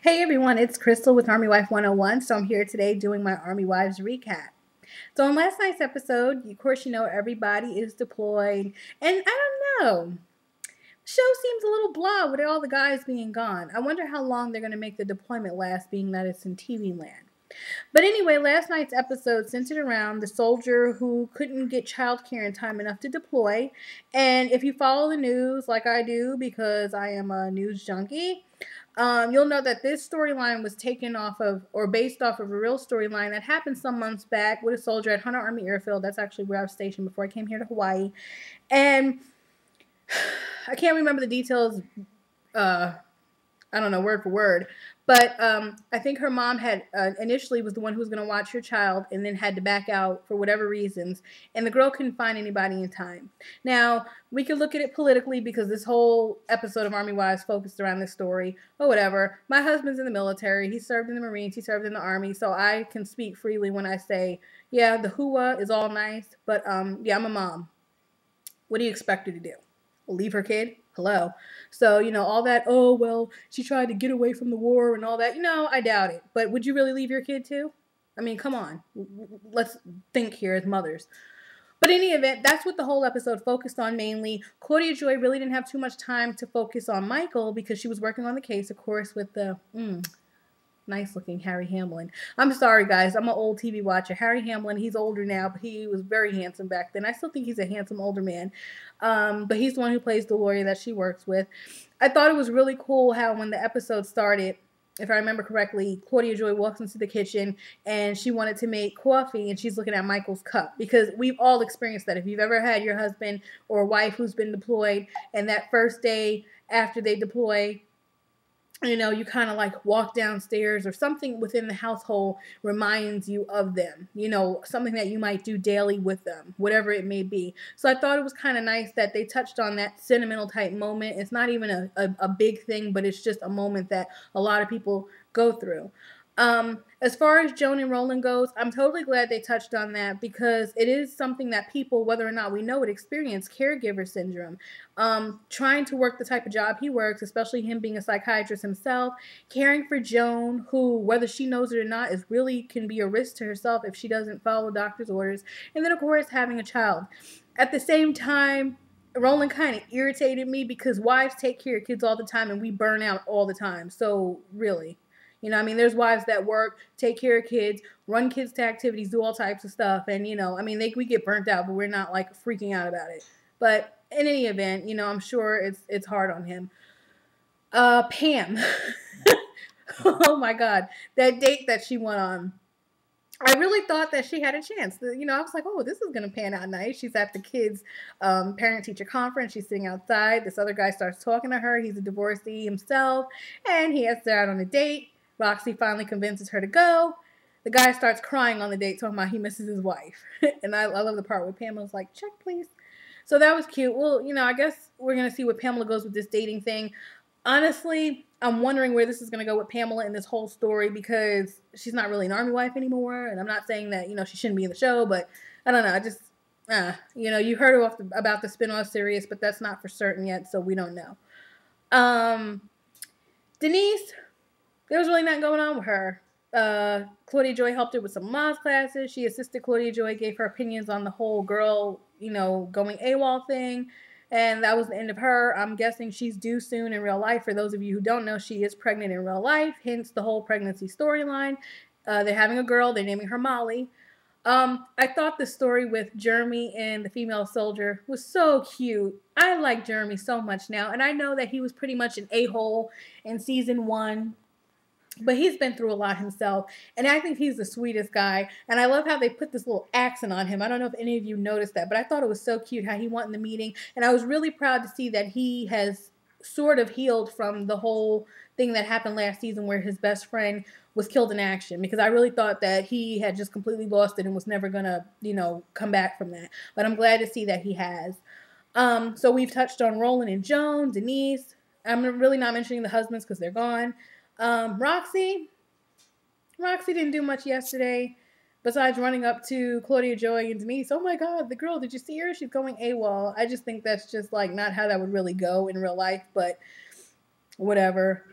Hey everyone, it's Crystal with Army Wife 101. So I'm here today doing my Army Wives recap. So in last night's episode, of course, everybody is deployed, and I don't know. The show seems a little blah with all the guys being gone. I wonder how long they're going to make the deployment last, being that it's in TV land. But anyway, last night's episode centered around the soldier who couldn't get childcare in time enough to deploy. And if you follow the news like I do, because I am a news junkie, you'll know that this storyline was taken off of or based off of a real storyline that happened some months back with a soldier at Hunter Army Airfield. That's actually where I was stationed before I came here to Hawaii. And I can't remember the details, I don't know, word for word. But I think her mom had initially was the one who was going to watch her child and then had to back out for whatever reasons. And the girl couldn't find anybody in time. Now, we could look at it politically because this whole episode of Army Wives focused around this story or whatever. My husband's in the military. He served in the Marines. He served in the Army. So I can speak freely when I say, yeah, the hua is all nice. But yeah, I'm a mom. What do you expect her to do? Leave her kid? Hello. So, all that, oh, well, she tried to get away from the war and all that. I doubt it. But would you really leave your kid too? I mean, come on. Let's think here as mothers. But in any event, that's what the whole episode focused on mainly. Claudia Joy really didn't have too much time to focus on Michael because she was working on the case, of course, with the nice looking Harry Hamlin. I'm sorry, guys. I'm an old TV watcher. Harry Hamlin, he's older now, but he was very handsome back then. I still think he's a handsome older man. But he's the one who plays the lawyer that she works with. I thought it was really cool how when the episode started, if I remember correctly, Claudia Joy walks into the kitchen and she wanted to make coffee and she's looking at Michael's cup because we've all experienced that. If you've ever had your husband or wife who's been deployed and that first day after they deploy, you kind of like walk downstairs or something within the household reminds you of them, something that you might do daily with them, whatever it may be. So I thought it was kind of nice that they touched on that sentimental type moment. It's not even a big thing, but it's just a moment that a lot of people go through. As far as Joan and Roland goes, I'm totally glad they touched on that because it is something that people, whether or not we know it, experience caregiver syndrome. Trying to work the type of job he works, especially him being a psychiatrist himself, caring for Joan, who, whether she knows it or not, is really can be a risk to herself if she doesn't follow doctor's orders. And then, of course, having a child. At the same time, Roland kind of irritated me because wives take care of kids all the time and we burn out all the time. So, really. There's wives that work, take care of kids, run kids to activities, do all types of stuff. And, we get burnt out, but we're not like freaking out about it. But in any event, I'm sure it's hard on him. Pam. Oh my God. That date that she went on. I really thought that she had a chance. I was like, oh, this is going to pan out nice. She's at the kids' parent-teacher conference. She's sitting outside. This other guy starts talking to her. He's a divorcee himself, and he asks her out on a date. Roxy finally convinces her to go. The guy starts crying on the date, talking about he misses his wife. And I love the part where Pamela's like, check, please. So that was cute. Well, I guess we're going to see where Pamela goes with this dating thing. Honestly, I'm wondering where this is going to go with Pamela in this whole story because she's not really an Army wife anymore. And I'm not saying that, she shouldn't be in the show, but I don't know. I just, you heard about the spinoff series, but that's not for certain yet, so we don't know. Denise, there was really nothing going on with her. Claudia Joy helped her with some Moz classes. She assisted Claudia Joy, gave her opinions on the whole girl, going AWOL thing. And that was the end of her. I'm guessing she's due soon in real life. For those of you who don't know, she is pregnant in real life, hence the whole pregnancy storyline. They're having a girl. They're naming her Molly. I thought the story with Jeremy and the female soldier was so cute. I like Jeremy so much now. And I know that he was pretty much an a-hole in season 1. But he's been through a lot himself, and I think he's the sweetest guy. And I love how they put this little accent on him. I don't know if any of you noticed that, but I thought it was so cute how he went in the meeting. And I was really proud to see that he has sort of healed from the whole thing that happened last season where his best friend was killed in action, because I really thought that he had just completely lost it and was never going to, come back from that. But I'm glad to see that he has. So we've touched on Roland and Joan, Denise. I'm really not mentioning the husbands because they're gone. Roxy didn't do much yesterday besides running up to Claudia Joy and Denise. Oh my God, the girl, did you see her? She's going AWOL. I just think that's just like not how that would really go in real life, but whatever.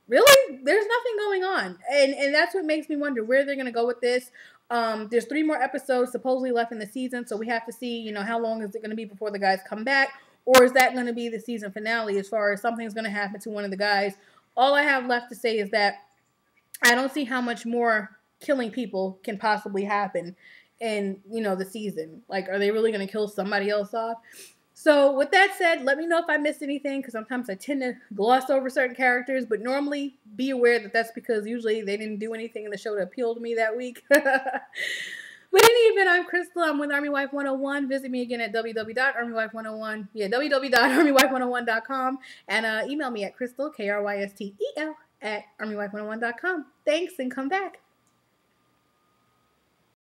really, there's nothing going on, and that's what makes me wonder where they're gonna go with this. There's 3 more episodes supposedly left in the season, so we have to see, how long is it gonna be before the guys come back, or is that gonna be the season finale? As far as something's gonna happen to one of the guys, all I have left to say is that I don't see how much more killing people can possibly happen in the season. Like, are they really gonna kill somebody else off? So with that said, let me know if I missed anything, because sometimes I tend to gloss over certain characters, but normally be aware that that's because usually they didn't do anything in the show to appeal to me that week. But in any event, I'm Crystal. I'm with Army Wife 101. Visit me again at www.armywife101. Yeah, www.armywife101.com. And email me at Crystal, Krystel, at armywife101.com. Thanks, and come back.